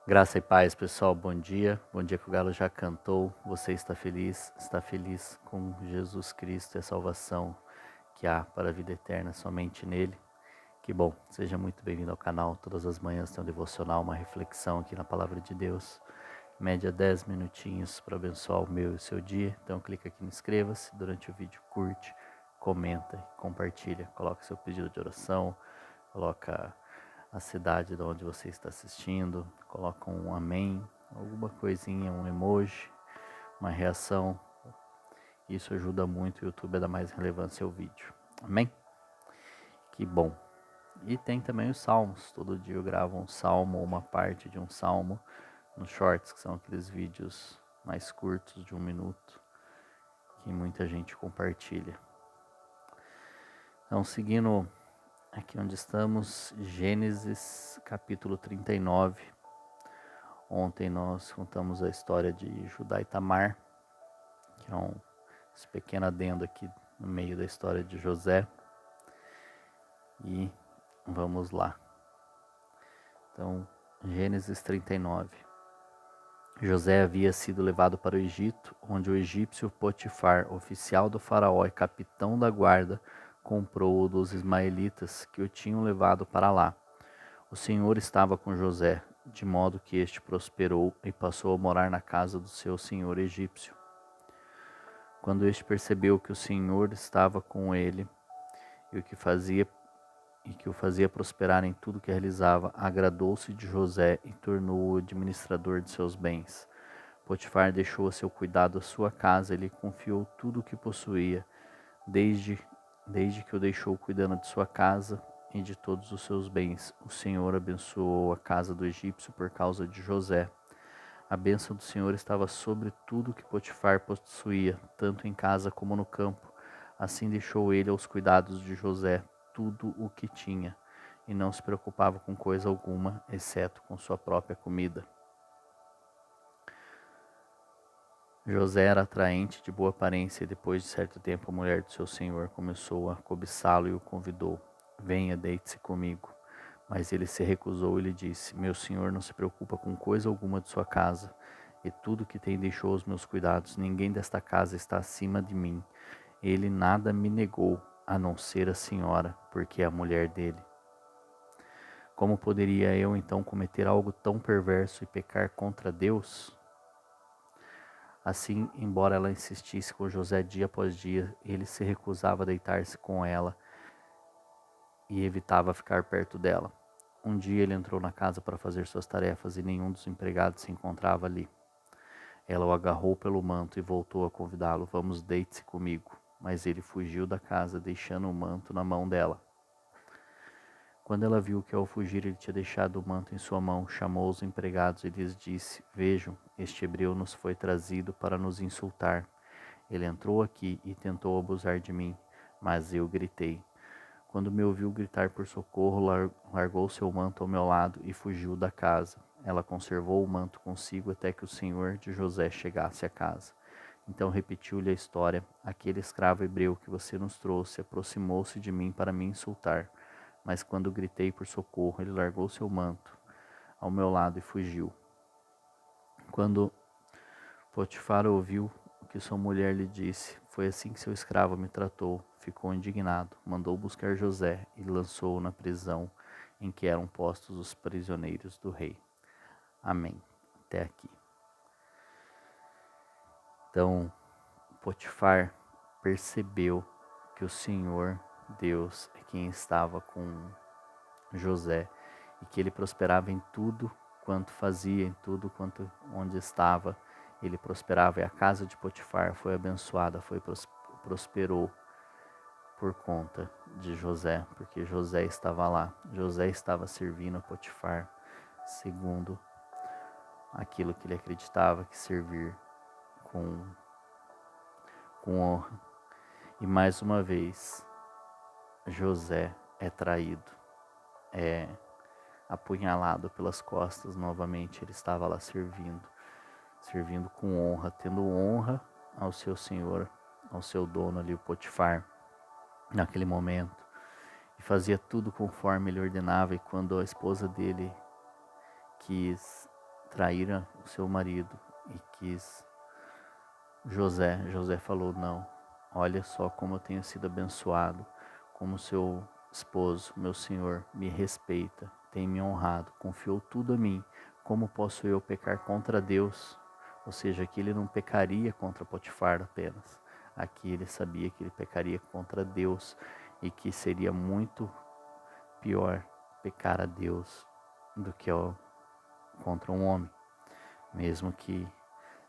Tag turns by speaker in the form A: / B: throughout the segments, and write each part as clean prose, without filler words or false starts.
A: Graça e paz, pessoal. Bom dia. Bom dia que o galo já cantou. Você está feliz? Está feliz com Jesus Cristo e a salvação que há para a vida eterna somente nele? Que bom. Seja muito bem-vindo ao canal. Todas as manhãs tem um devocional, uma reflexão aqui na Palavra de Deus. Média 10 minutinhos para abençoar o meu e o seu dia. Então clica aqui no inscreva-se. Durante o vídeo curte, comenta e compartilha. Coloca seu pedido de oração, coloca a cidade de onde você está assistindo, coloca um amém, alguma coisinha, um emoji, uma reação. Isso ajuda muito o YouTube a dar mais relevância ao vídeo. Amém? Que bom. E tem também os salmos. Todo dia eu gravo um salmo ou uma parte de um salmo nos shorts, que são aqueles vídeos mais curtos de 1 minuto, que muita gente compartilha. Então, seguindo aqui onde estamos, Gênesis capítulo 39. Ontem nós contamos a história de Judá e Tamar, que é esse pequeno adendo aqui no meio da história de José. E vamos lá. Então, Gênesis 39. José havia sido levado para o Egito, onde o egípcio Potifar, oficial do faraó e capitão da guarda, comprou-o dos ismaelitas que o tinham levado para lá. O Senhor estava com José, de modo que este prosperou e passou a morar na casa do seu senhor egípcio. Quando este percebeu que o Senhor estava com ele e que o fazia prosperar em tudo que realizava, agradou-se de José e tornou-o administrador de seus bens. Potifar deixou a seu cuidado a sua casa e lhe confiou tudo o que possuía, desde que o deixou cuidando de sua casa e de todos os seus bens. O Senhor abençoou a casa do egípcio por causa de José. A bênção do Senhor estava sobre tudo que Potifar possuía, tanto em casa como no campo. Assim deixou ele aos cuidados de José tudo o que tinha, e não se preocupava com coisa alguma, exceto com sua própria comida. José era atraente, de boa aparência, e depois de certo tempo a mulher do seu senhor começou a cobiçá-lo e o convidou: venha, deite-se comigo. Mas ele se recusou e lhe disse: meu senhor não se preocupa com coisa alguma de sua casa, e tudo que tem deixou aos meus cuidados. Ninguém desta casa está acima de mim. Ele nada me negou, a não ser a senhora, porque é a mulher dele. Como poderia eu então cometer algo tão perverso e pecar contra Deus? Assim, embora ela insistisse com José dia após dia, ele se recusava a deitar-se com ela e evitava ficar perto dela. Um dia ele entrou na casa para fazer suas tarefas e nenhum dos empregados se encontrava ali. Ela o agarrou pelo manto e voltou a convidá-lo: vamos, deite-se comigo. Mas ele fugiu da casa, deixando o manto na mão dela. Quando ela viu que ao fugir ele tinha deixado o manto em sua mão, chamou os empregados e lhes disse: vejam, este hebreu nos foi trazido para nos insultar. Ele entrou aqui e tentou abusar de mim, mas eu gritei. Quando me ouviu gritar por socorro, largou seu manto ao meu lado e fugiu da casa. Ela conservou o manto consigo até que o senhor de José chegasse à casa. Então repetiu-lhe a história: aquele escravo hebreu que você nos trouxe aproximou-se de mim para me insultar. Mas quando gritei por socorro, ele largou seu manto ao meu lado e fugiu. Quando Potifar ouviu o que sua mulher lhe disse: foi assim que seu escravo me tratou. Ficou indignado, mandou buscar José e lançou-o na prisão em que eram postos os prisioneiros do rei. Amém. Até aqui. Então, Potifar percebeu que o Senhor Deus é quem estava com José e que ele prosperava em tudo quanto fazia, em tudo quanto onde estava, ele prosperava. E a casa de Potifar foi abençoada, prosperou por conta de José, porque José estava lá. José estava servindo a Potifar segundo aquilo que ele acreditava que servir com honra. E mais uma vez, José é traído, é apunhalado pelas costas novamente. Ele estava lá servindo com honra, tendo honra ao seu senhor, ao seu dono ali, o Potifar, naquele momento. E fazia tudo conforme ele ordenava. E quando a esposa dele quis traíra o seu marido e quis José. José falou: não, olha só como eu tenho sido abençoado, como seu esposo, meu senhor, me respeita, tem me honrado, confiou tudo a mim. Como posso eu pecar contra Deus? Ou seja, aqui ele não pecaria contra Potifar apenas. Aqui ele sabia que ele pecaria contra Deus e que seria muito pior pecar a Deus do que contra um homem, mesmo que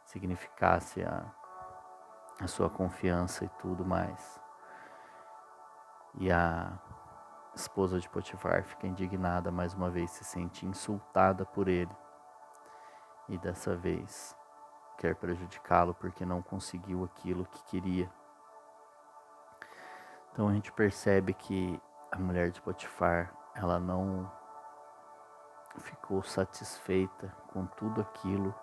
A: significasse a sua confiança e tudo mais. E a esposa de Potifar fica indignada mais uma vez, se sente insultada por ele. E dessa vez quer prejudicá-lo porque não conseguiu aquilo que queria. Então a gente percebe que a mulher de Potifar, ela não ficou satisfeita com tudo aquilo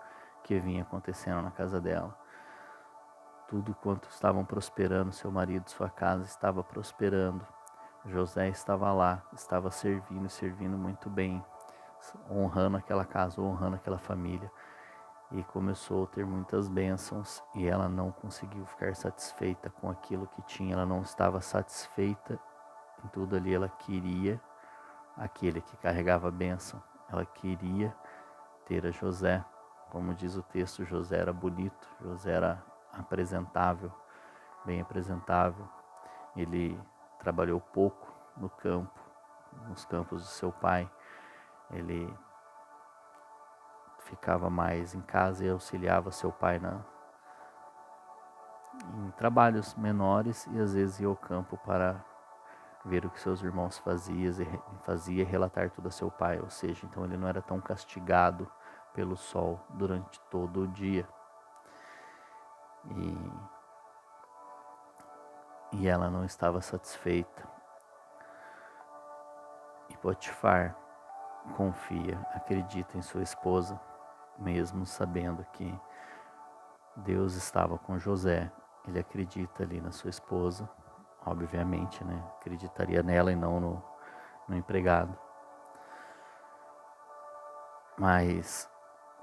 A: que vinha acontecendo na casa dela. Tudo quanto estavam prosperando, seu marido, sua casa estava prosperando. José estava lá, estava servindo muito bem, honrando aquela casa, honrando aquela família. E começou a ter muitas bênçãos e ela não conseguiu ficar satisfeita com aquilo que tinha. Ela não estava satisfeita em tudo ali. Ela queria aquele que carregava a bênção. Ela queria ter a José. Como diz o texto, José era bonito, José era apresentável, bem apresentável. Ele trabalhou pouco no campo, nos campos de seu pai. Ele ficava mais em casa e auxiliava seu pai em trabalhos menores e às vezes ia ao campo para ver o que seus irmãos fazia e relatar tudo a seu pai. Ou seja, então ele não era tão castigado pelo sol durante todo o dia. E ela não estava satisfeita. E Potifar confia, acredita em sua esposa, mesmo sabendo que Deus estava com José. Ele acredita ali na sua esposa, obviamente, né? Acreditaria nela e não no empregado. Mas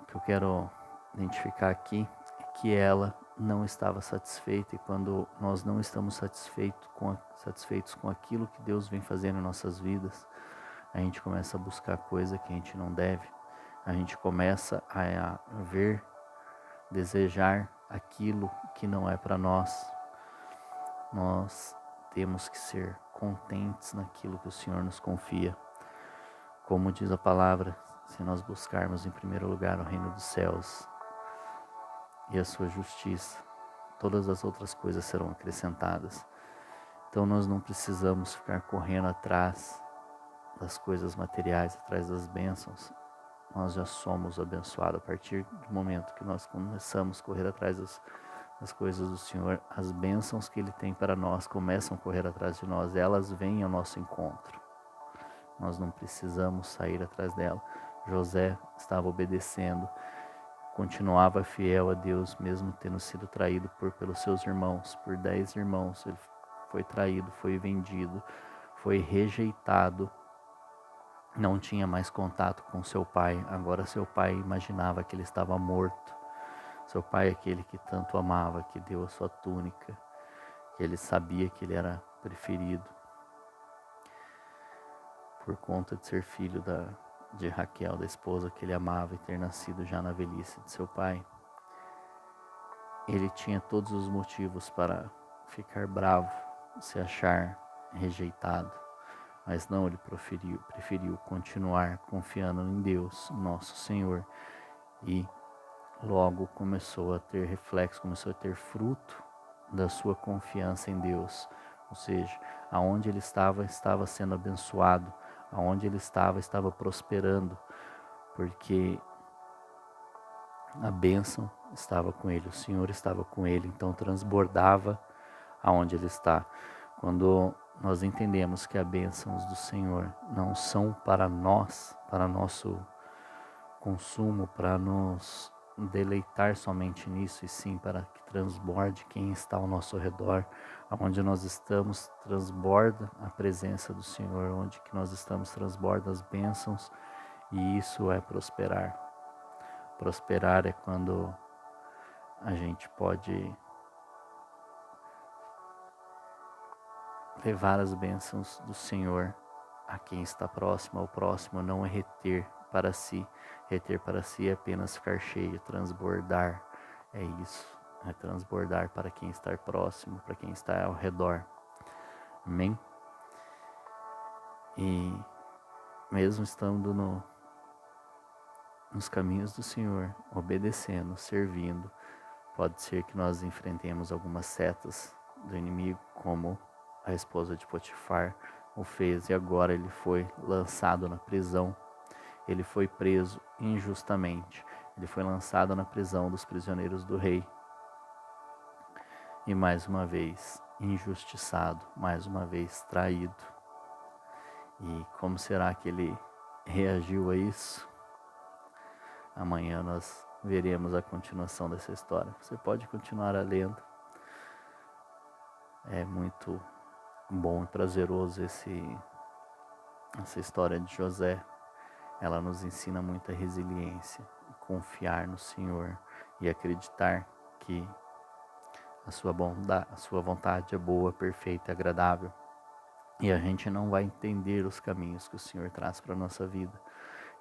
A: o que eu quero identificar aqui é que ela não estava satisfeita, e quando nós não estamos satisfeitos com aquilo que Deus vem fazendo em nossas vidas, a gente começa a buscar coisa que a gente não deve, a gente começa a desejar aquilo que não é para nós. Nós temos que ser contentes naquilo que o Senhor nos confia. Como diz a palavra, se nós buscarmos em primeiro lugar o reino dos céus e a sua justiça, todas as outras coisas serão acrescentadas. Então nós não precisamos ficar correndo atrás das coisas materiais, atrás das bênçãos. Nós já somos abençoados a partir do momento que nós começamos a correr atrás das coisas do Senhor. As bênçãos que Ele tem para nós começam a correr atrás de nós, elas vêm ao nosso encontro. Nós não precisamos sair atrás dela. José estava obedecendo, continuava fiel a Deus, mesmo tendo sido traído pelos seus irmãos, por 10 irmãos. Ele foi traído, foi vendido, foi rejeitado, não tinha mais contato com seu pai. Agora seu pai imaginava que ele estava morto. Seu pai, aquele que tanto amava, que deu a sua túnica, que ele sabia que ele era preferido por conta de ser filho de Raquel, da esposa que ele amava, e ter nascido já na velhice de seu pai. Ele tinha todos os motivos para ficar bravo, se achar rejeitado, mas não, ele preferiu continuar confiando em Deus, nosso Senhor, e logo começou a ter reflexo, começou a ter fruto da sua confiança em Deus. Ou seja, aonde ele estava sendo abençoado, aonde ele estava prosperando, porque a bênção estava com ele, o Senhor estava com ele, então transbordava aonde ele está. Quando nós entendemos que as bênçãos do Senhor não são para nós, para nosso consumo, para nos deleitar somente nisso, e sim para que transborde quem está ao nosso redor. Onde nós estamos, transborda a presença do Senhor. Onde que nós estamos, transborda as bênçãos, e isso é prosperar. Prosperar é quando a gente pode levar as bênçãos do Senhor a quem está próximo ao próximo, não é reter para si. Reter para si é apenas ficar cheio, transbordar. É isso, é transbordar para quem está próximo, para quem está ao redor. Amém? E mesmo estando nos caminhos do Senhor, obedecendo, servindo, pode ser que nós enfrentemos algumas setas do inimigo, como a esposa de Potifar o fez, e agora ele foi lançado na prisão. Ele foi preso injustamente. Ele foi lançado na prisão dos prisioneiros do rei. E mais uma vez injustiçado, mais uma vez traído. E como será que ele reagiu a isso? Amanhã nós veremos a continuação dessa história. Você pode continuar a lendo. É muito bom e prazeroso essa história de José. Ela nos ensina muita resiliência, confiar no Senhor e acreditar que a sua vontade é boa, perfeita e agradável. E a gente não vai entender os caminhos que o Senhor traz para a nossa vida.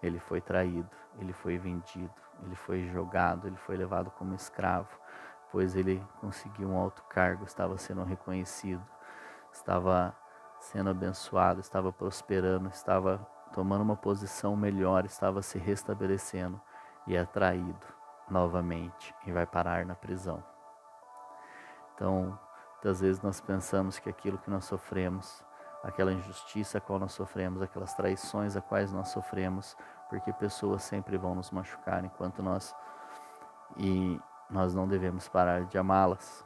A: Ele foi traído, ele foi vendido, ele foi jogado, ele foi levado como escravo, pois ele conseguiu um alto cargo, estava sendo reconhecido, estava sendo abençoado, estava prosperando, estava tomando uma posição melhor, estava se restabelecendo e é traído novamente e vai parar na prisão. Então, muitas vezes nós pensamos que aquilo que nós sofremos, aquela injustiça a qual nós sofremos, aquelas traições a quais nós sofremos, porque pessoas sempre vão nos machucar e nós não devemos parar de amá-las.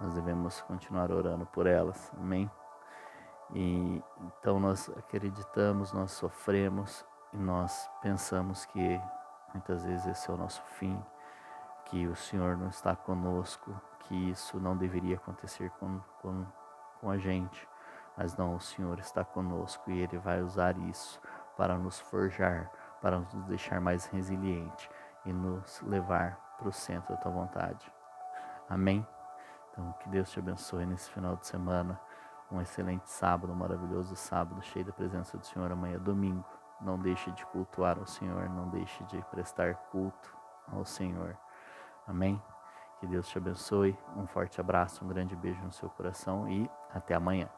A: Nós devemos continuar orando por elas, amém? E então nós acreditamos, nós sofremos e nós pensamos que muitas vezes esse é o nosso fim, que o Senhor não está conosco, que isso não deveria acontecer com a gente. Mas não, o Senhor está conosco e Ele vai usar isso para nos forjar, para nos deixar mais resiliente e nos levar para o centro da tua vontade. Amém? Então, que Deus te abençoe nesse final de semana. Um excelente sábado, um maravilhoso sábado, cheio da presença do Senhor. Amanhã é domingo. Não deixe de cultuar ao Senhor, não deixe de prestar culto ao Senhor. Amém? Que Deus te abençoe. Um forte abraço, um grande beijo no seu coração e até amanhã.